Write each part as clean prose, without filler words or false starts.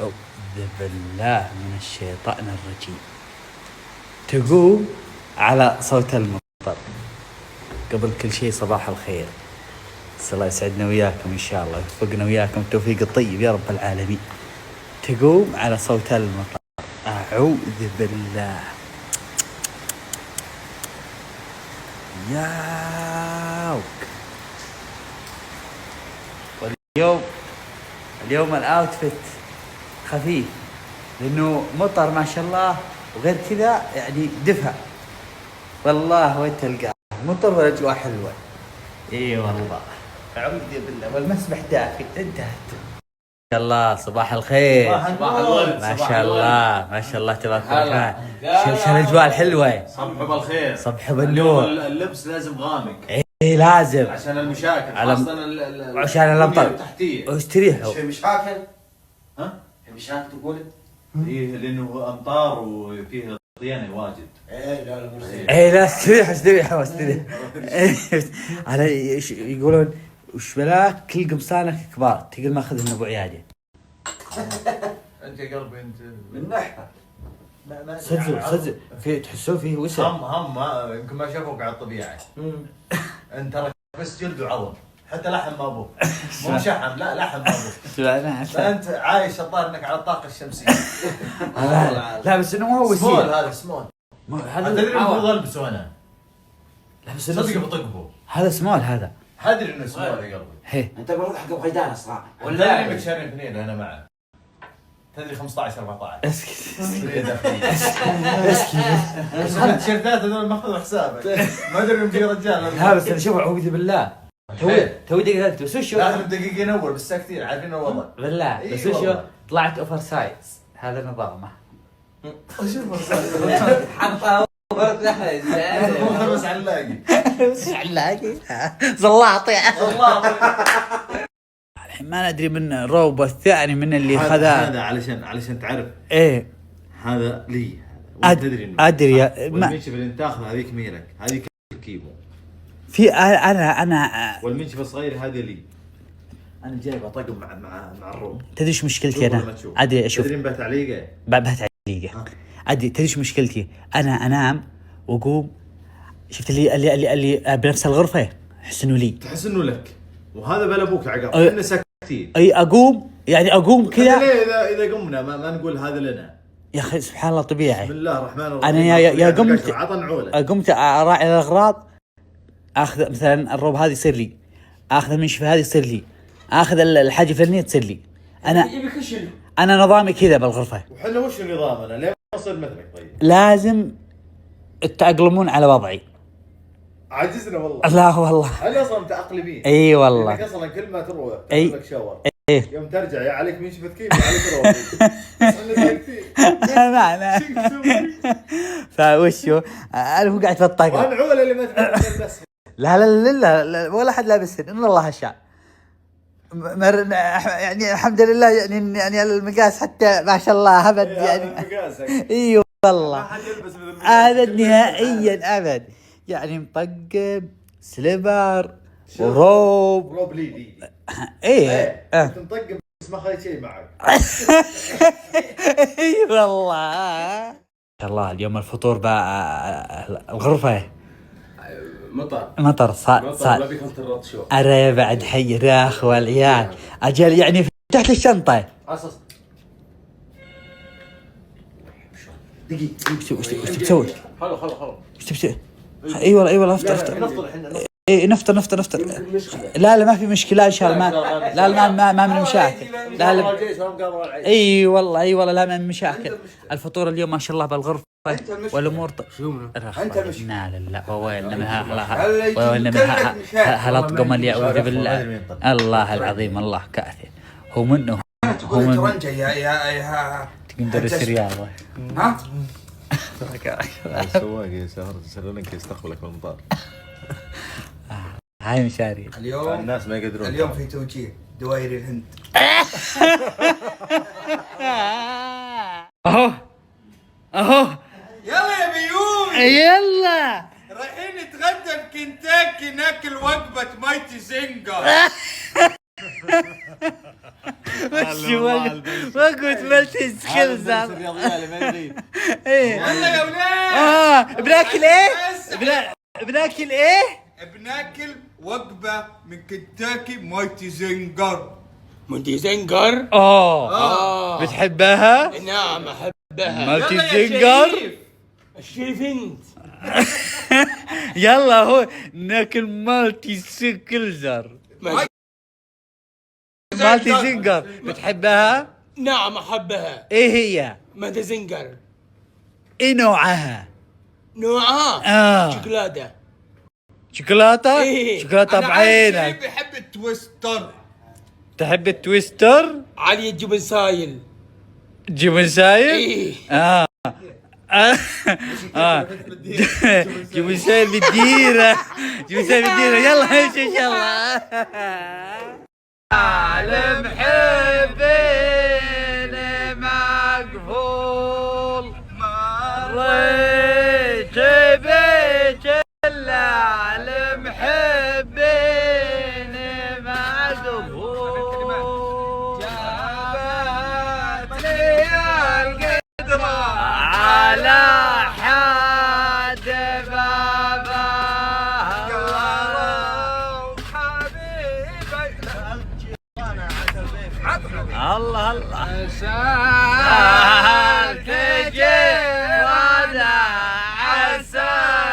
أعوذ بالله من الشيطان الرجيم. تقوم على صوت المطر. قبل كل شيء صباح الخير، الله يسعدنا وياكم إن شاء الله، يوفقنا وياكم التوفيق الطيب يا رب العالمين. تقوم على صوت المطر. أعوذ بالله. ياوك. واليوم الأوتفيت خفيف لأنه مطر ما شاء الله، وغير كذا يعني دفع والله، وين تلقاه مطر والأجواء حلوة. إيه والله أعوذ بالله. والمسبح دافي. انتهت. ما شاء الله صباح الخير. صباح الورد. ما شاء الله ما شاء الله تبارك الله. شو الأجواء الحلوة. صبحوا بالخير. صبحوا بالنور. اللبس لازم غامق. إيه لازم عشان المشاكل عشان الأمطار تحتيه. واستريحوا. في مشاكل؟ ها؟ في مشاكل تقول؟ إيه لأنه أمطار وفيه طيانة واجد. إيه لا مو زين. ايه لا استريحوا. على يقولون وش بلاك كل قمصانك كبار تقول ما اخذ ابو عياده. أنت يا قلبي أنت من ناحية صدق في تحسون فيه وسع. هم ما يمكن ما شافوك على الطبيعة. أنت ترى بس جلد وعظم، حتى لحم ما أبوه. مو شحم، لا لحم ما أبوه. فأنت عايش الظاهر إنك على الطاقة الشمسية. لا بس انه مو هو سمول، وسيل. هذا سمول. هذا تدري المفروض ألبسه أنا. لا بس صدق بطقبه. هذا سمول هذا. هدري إنه سمول يا قلبي. هي انت المفروض حق غيدان صراحة. ولا اللي متشارين اثنين أنا معه. تدري 15 14. اسكت. بس التيشيرتات هذول ماخذوا حسابك. ما ادري انهم في رجال. لا بس انا شوف اعوذ بالله. توي دقيقة بس وشو؟ لا دقيقة اول بس ساكتين عارفين الوضع. بالله بس وشو؟ طلعت اوفر سايز. هذا نظامه. حطها بس علاقي. بس علاقي زلاطي. الحين ما ندري من الروب الثاني من اللي خذها. هذا علشان تعرف. ايه هذا لي. ادري والمنشف اللي انت تاخذ هذيك ميرك، هذيك كيمو. في انا والمنشف الصغير هذا لي. انا جايب اطقم مع الروب. تدري ايش مشكلتي انا؟ ادري اشوف. تدري بها تعليقه؟ بها تعليقه. ادري تدري ايش مشكلتي؟ انا انام واقوم شفت اللي بنفس الغرفه احس انه لي. تحس انه لك. وهذا بلا ابوك عقب. احنا ساكتين. اي اقوم كذا. اذا قمنا ما نقول هذا لنا. يا اخي سبحان الله طبيعي. بسم الله الرحمن الرحيم. انا يا قمت اراعي الاغراض. اخذ مثلا الروب هذه يصير لي، اخذ المنشفه هذه يصير لي، اخذ الحاجه الفلانيه تصير لي. انا نظامي كذا بالغرفه. وحنا وش نظامنا؟ ليه ما نصير مثلك؟ طيب لازم تتأقلمون على وضعي. عجزنا والله. لا والله احنا اصلا متأقلمين. اي والله. انك اصلا كل ما تروح أي. تاخذ لك شاور. ايه يوم ترجع يا عليك منشفة كيف يا عليك روح. معنا. فوشو انا هو قاعد في الطاقه. وانا عوله اللي ما تبي بس. لا ولا حد لابسهن ان الله شاء. يعني الحمد لله يعني المقاس حتى ما شاء الله ابد يعني. اي والله ما حد يلبس مثل ابد نهائيا ابد. يعني مطقم سليبر وروب لي. ايه تنطقم بس ما خليت شيء معك. اي والله. الله اليوم الفطور بقى الغرفه مطر صار ما بيكون ترط شو. ارى بعد حي راخ والعيال اجل يعني فتحت الشنطه. اساس دقيقة وش تسوي؟ خلو وش تبي؟ اي والله افطر. اي نفطر. لا ما في مشكله ان شاء الله. ما من مشاكل. لا اي والله لا من مشاكل. الفطور اليوم ما شاء الله بالغرفه والامور انت مش لا وين منها هلطقم اللي اعوذ بالله. الله العظيم الله كاثر. هو منه تقول ترنجة يا مدرس رياضه. ها؟ السواق يسهرنك يستقبلك بالمطار. هاي مشاري اليوم الناس ما يقدرون. اليوم في توجيه دوائر الهند. اهو يلا يا بيومي يلا رايحين نتغدى بكنتاكي ناكل وجبة مايتي زنجر. ما قلت مالتيز خنزر. الرياضيالي ما يغيب. ايه يلا يا ولاد. بناكل ايه؟ بناكل ايه؟ بناكل وجبة من كنتاكي مايتي زنجر. مونتي زنجر. بتحبها؟ نعم احبها. مالتي زنجر. الشريف انت. يلا هو ناكل مالتي سكلزر. مالتي زنجر بتحبها؟ نعم احبها. ايه هي؟ مالتي زنجر. ايه نوعها؟ نوعها شوكولاتة. شوكولاتة؟ إيه. شوكولاتة أنا عارف شيء بعينك. بيحب التويستر. تحب التويستر؟ علي الجبن سايل. جبن سايل؟ ايه. جبن سايل بالديرة. جبن سايل بالديرة. يلا نمشي ان شاء الله. عالم حبين مقفول مريت بيت العالم حبين مقفول جابت لي القدرة على حد بابها الله الله سهل تجي وانا عسى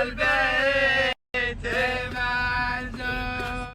البيت معزوم.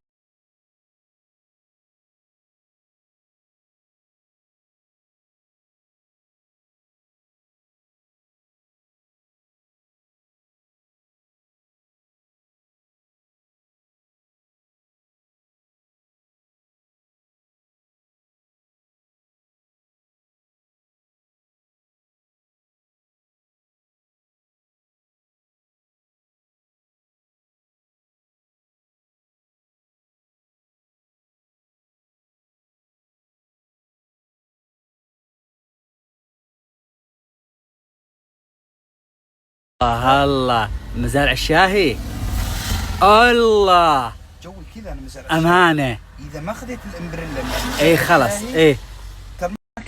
الله مزارع الشاهي. الله جو كذا انا مزرعة. امانه. اذا ما خذيت الامبريلا ايه خلاص ايه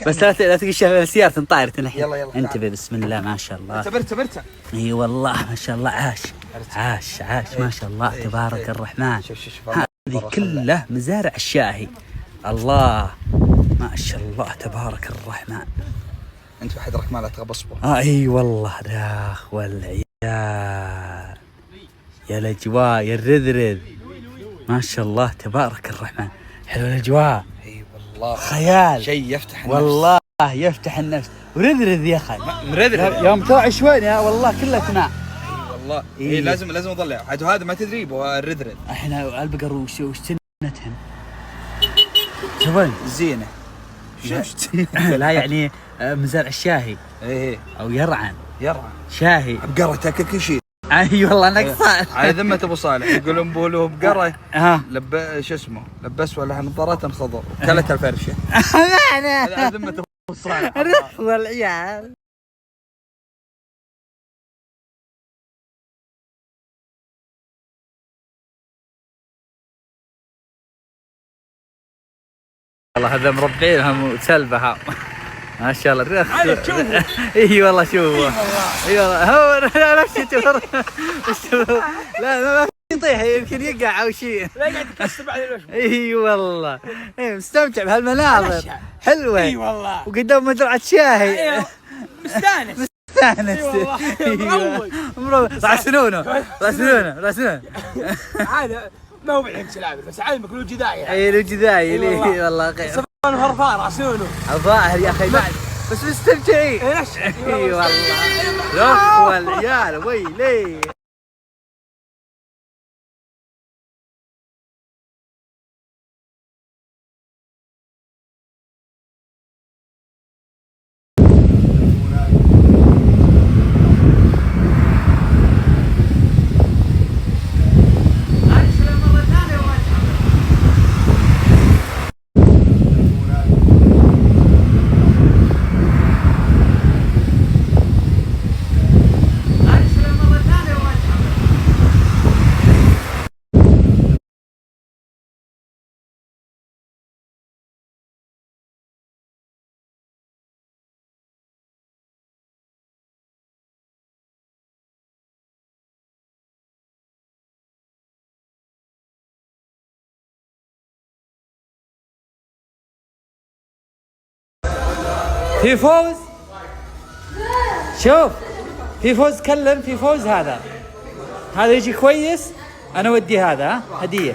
بس لا تلقى السيارة تنطاير تنحي. يلا. انتبه بسم الله ما شاء الله. تبرت. اي والله ما شاء الله عاش ما شاء الله تبارك الرحمن. شوف هذه كله مزارع الشاهي. الله ما شاء الله تبارك الرحمن. انت واحد ركمالة تغبصبه. اي والله داخ والعيال يا الاجواء يا الرذرذ ما شاء الله تبارك الرحمن. حلو الاجواء. اي والله خيال شيء يفتح النفس. والله يفتح النفس ورذرذ يا اخي. مرذرذ يوم توعي شوي يا والله كلها تنام. والله إيه. اي لازم اضلع عاد هذا ما تدريب هو الرذرذ. احنا البقر وش سنتهم؟ شوفون زينه. لا يعني مزارع الشاهي ايه او يرعن يرعى شاهي. بقرة تاكل كل شيء. اي والله نقصان. على ذمة ابو صالح يقولون بولو بقرة ها شو اسمه لبس ولا نظارات خضر وكلت الفرشه. انا على ذمة ابو صالح. والعيال والله هذا مربعينهم وسلبها ما شاء الله الريخ. اي والله شوفوا اي والله هو لا لا ما يطيح يمكن يقع او شيء. لا قاعد يكسر بعد الوش. اي والله مستمتع بهالمناظر حلوه. اي والله وقدام مزرعه شاهي مستانس. مروق راسنونه هذا ما هو بالحين سلابي بس علمك له جداية. اي له جداي لي والله خير. صفان فرفار راسونه. الظاهر يا اخي بعد بس مستمتعين. اي والله رف والعيال ويلي. في فوز. شوف في فوز، كلم في فوز. هذا يجي كويس، انا ودي هذا. ها هديه.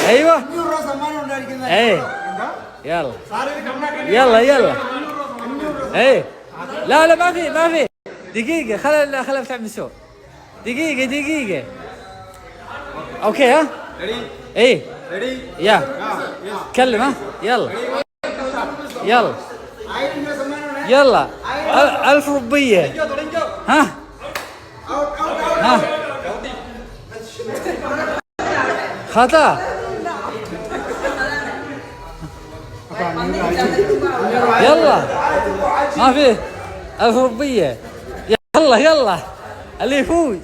ايوه ايه يلا يلا ايه. لا ما في دقيقة. خل افتح مسور. دقيقة اوكي. ها ايه يا كلم. ها يلا 1000 ربية. ها خطأ. يلا ما فيه 1000 ربية. يلا اللي يفوز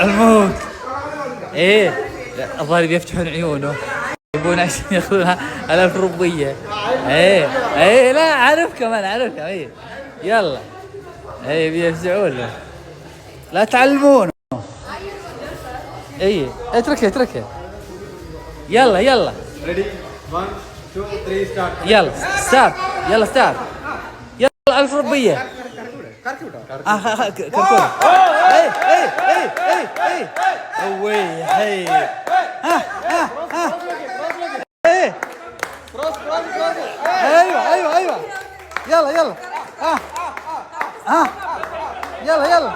الموت. ايه الظاهر بيفتحون عيونه يبون عشان ياخذون 1000 ربية. ايه لا اعرفكم ايه. يلا ايه بيفزعون له. لا تعلمونه. ايه اتركه. يلا Ready? 1, 2, 3, start. يلا ستارت. يلا 1000 ربية. كركورة. ايه اوي هي. ها ايه ايوه يلا يلا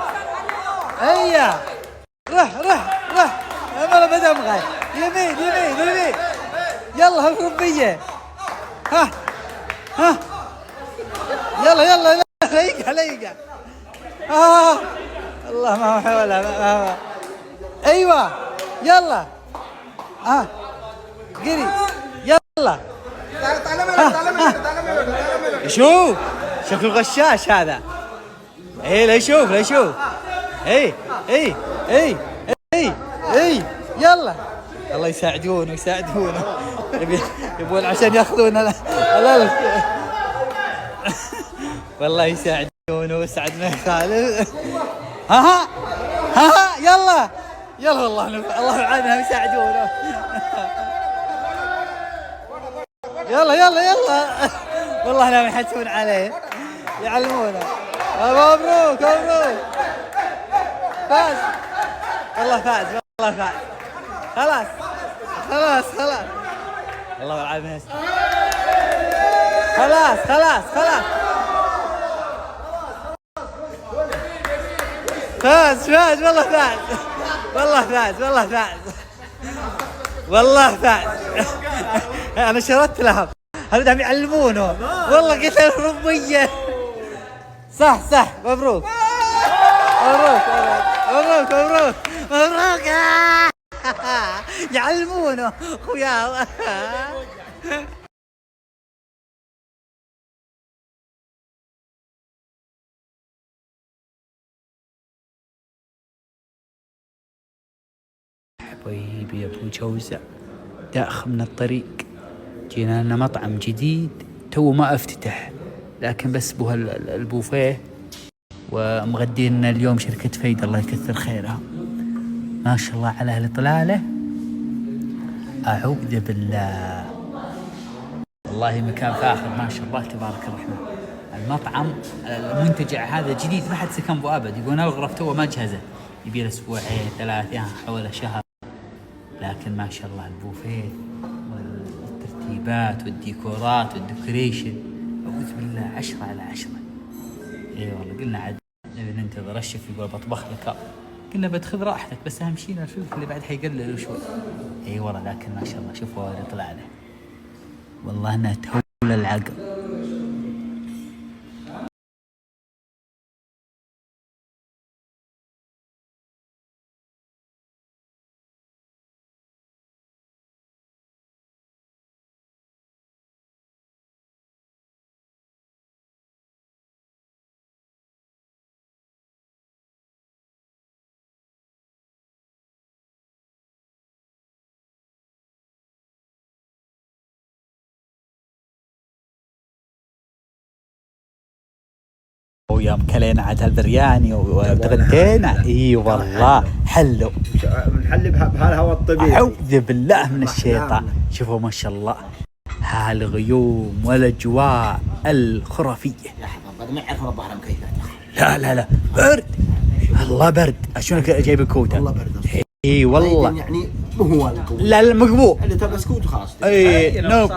هيا روح ما بدا مغاي. يمين يلا 1000 ربية. ها يلا ليقة. الله ما هو ولا. ايوه يلا قري يلا. شوف شكله غشاش هذا. ايه لا يشوف. ايه يلا الله يساعدونه يبون عشان ياخذون والله يساعدونه وسعد ما يخالف. ها يلا والله الله يعينهم يساعدونه. يلا والله لا يحسون عليه يعلمونه. مبروك فاز. والله فاز. خلاص الله العظيم. خلاص فاز والله فاز. انا شردت لهم هذول دام يعلمونه. والله قلت له 1000 ربية. صح مبروك. يعلمونه خويا. حبيبي يا ابو جوزة، داخل من الطريق جينا لنا مطعم جديد تو ما افتتح، لكن بس بوها البوفيه ومغدينا اليوم شركة فايدة الله يكثر خيرها. ما شاء الله على الإطلالة، أعوذ بالله، والله مكان فاخر ما شاء الله تبارك الرحمن. المطعم المنتجع هذا جديد ما حد سكن بو أبد، يقولون الغرف تو ما جهزت، يبي له أسبوعين 3 حول شهر، لكن ما شاء الله البوفيه والترتيبات والديكورات والديكوريشن أعوذ بالله 10/10. اي والله قلنا عاد نبي ننتظر الشيف يقول بطبخ لك، قلنا بتخذ راحتك بس اهم شيء الفلفل اللي بعد حيقلل شوي. اي والله لكن ما شاء الله شوفوا اللي طلع له والله انها تهول العقل. ويوم كلينا عاد هالبرياني وتغدينا اي والله حلو بنحلي بهالهواء الطبيعي. اعوذ بالله من الشيطان. شوفوا ما شاء الله هالغيوم والاجواء الخرافيه. لحظه ما يعرف الظهر مكيفات. لا لا لا برد الله برد. شلونك جايب الكوته؟ والله برد. اي والله يعني مو هو الكوت. لا المقبول اللي تبغى سكوت وخلاص. اي نوب.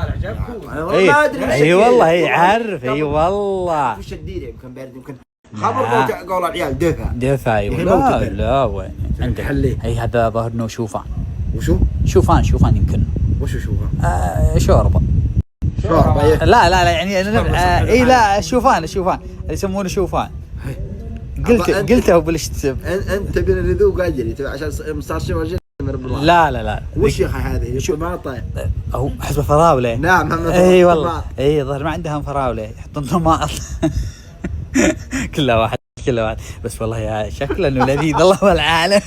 والله ما ادري. اي والله اي عارف. اي والله وش الديره يمكن برد يمكن خبر قول العيال دفع. لا لا وين عندك حلي. اي هذا ظهر انه شوفان. وشو؟ شوفان يمكن. وشو شوفان؟ شوربه. شوربه. لا يعني اي لا شوفان اللي يسمونه شوفان. قلته وبلشت. انت تبي نذوق اجري عشان صار شيء ورجل من رب الله. لا وش يا اخي هذه؟ طماطه او حسب فراوله. نعم اي والله اي ظهر ما عندهم فراوله يحطون طماط. كل واحد بس والله يا شكله انه لذيذ الله والعالم.